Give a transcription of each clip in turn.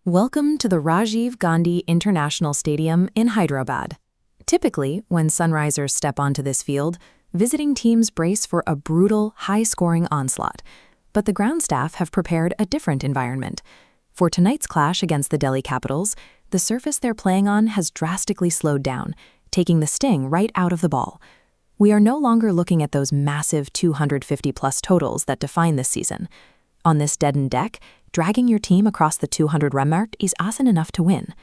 Welcome to the Rajiv Gandhi International Stadium in Hyderabad. Typically, when sunrisers step onto this field, visiting teams brace for a brutal, high-scoring onslaught. But the ground staff have prepared a different environment. For tonight's clash against the Delhi Capitals, the surface they're playing on has drastically slowed down, taking the sting right out of the ball. We are no longer looking at those massive 250-plus totals that define this season. On this deadened deck, dragging your team across the 200-run mark is often enough to win.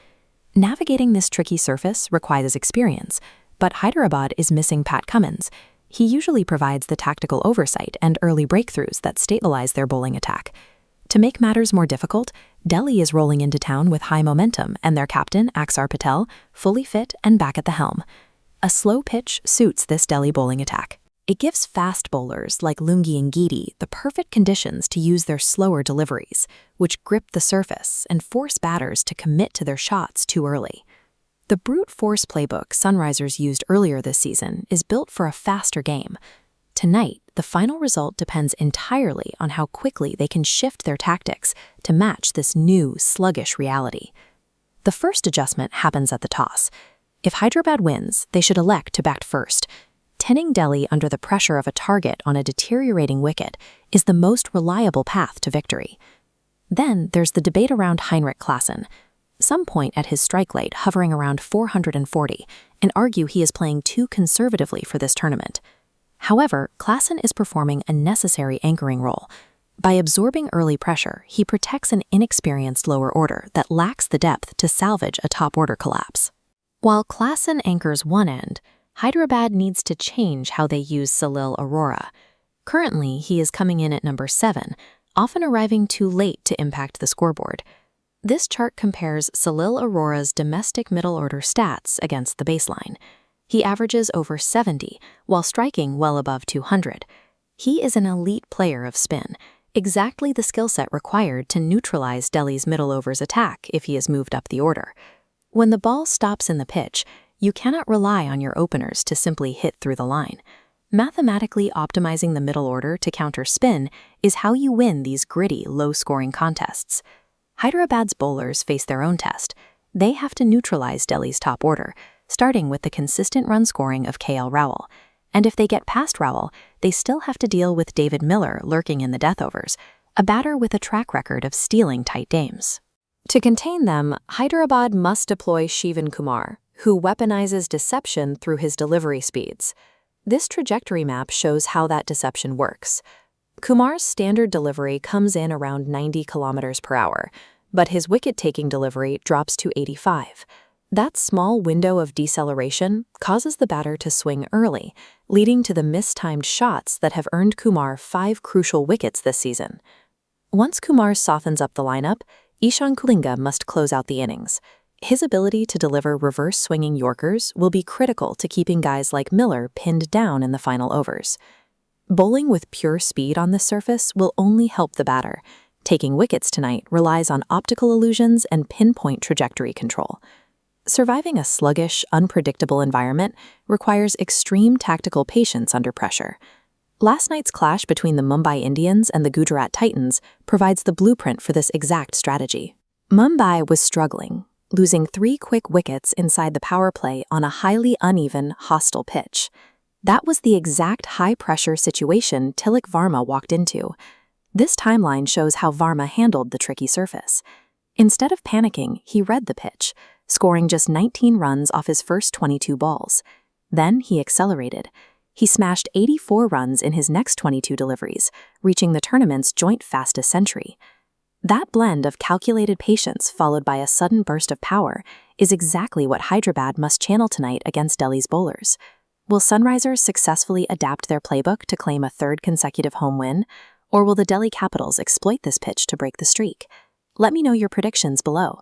Navigating this tricky surface requires experience, but Hyderabad is missing Pat Cummins. He usually provides the tactical oversight and early breakthroughs that stabilize their bowling attack. To make matters more difficult, Delhi is rolling into town with high momentum and their captain, Axar Patel, fully fit and back at the helm. A slow pitch suits this Delhi bowling attack. It gives fast bowlers like Lungi and Geety the perfect conditions to use their slower deliveries, which grip the surface and force batters to commit to their shots too early. The brute force playbook Sunrisers used earlier this season is built for a faster game. Tonight, the final result depends entirely on how quickly they can shift their tactics to match this new, sluggish reality. The first adjustment happens at the toss. If Hyderabad wins, they should elect to bat first. Tenning Delhi under the pressure of a target on a deteriorating wicket is the most reliable path to victory. Then there's the debate around Heinrich Klaasen. Some point at his strike rate hovering around 440 and argue he is playing too conservatively for this tournament. However, Klaasen is performing a necessary anchoring role. By absorbing early pressure, he protects an inexperienced lower order that lacks the depth to salvage a top-order collapse. While Klaasen anchors one end, Hyderabad needs to change how they use Salil Arora. Currently, he is coming in at number 7, often arriving too late to impact the scoreboard. This chart compares Salil Arora's domestic middle-order stats against the baseline. He averages over 70, while striking well above 200. He is an elite player of spin, exactly the skill set required to neutralize Delhi's middle-overs attack if he is moved up the order. When the ball stops in the pitch, you cannot rely on your openers to simply hit through the line. Mathematically optimizing the middle order to counter spin is how you win these gritty, low-scoring contests. Hyderabad's bowlers face their own test. They have to neutralize Delhi's top order, starting with the consistent run scoring of KL Rahul. And if they get past Rahul, they still have to deal with David Miller lurking in the death overs, a batter with a track record of stealing tight games. To contain them, Hyderabad must deploy Shivan Kumar, who weaponizes deception through his delivery speeds. This trajectory map shows how that deception works. Kumar's standard delivery comes in around 90 kilometers per hour, but his wicket-taking delivery drops to 85. That small window of deceleration causes the batter to swing early, leading to the mistimed shots that have earned Kumar 5 crucial wickets this season. Once Kumar softens up the lineup, Ishan Kulinga must close out the innings. His ability to deliver reverse-swinging Yorkers will be critical to keeping guys like Miller pinned down in the final overs. Bowling with pure speed on this surface will only help the batter. Taking wickets tonight relies on optical illusions and pinpoint trajectory control. Surviving a sluggish, unpredictable environment requires extreme tactical patience under pressure. Last night's clash between the Mumbai Indians and the Gujarat Titans provides the blueprint for this exact strategy. Mumbai was struggling, losing 3 quick wickets inside the power play on a highly uneven, hostile pitch. That was the exact high-pressure situation Tilak Varma walked into. This timeline shows how Varma handled the tricky surface. Instead of panicking, he read the pitch, scoring just 19 runs off his first 22 balls. Then he accelerated. He smashed 84 runs in his next 22 deliveries, reaching the tournament's joint fastest century. That blend of calculated patience followed by a sudden burst of power is exactly what Hyderabad must channel tonight against Delhi's bowlers. Will Sunrisers successfully adapt their playbook to claim a 3rd consecutive home win, or will the Delhi Capitals exploit this pitch to break the streak? Let me know your predictions below.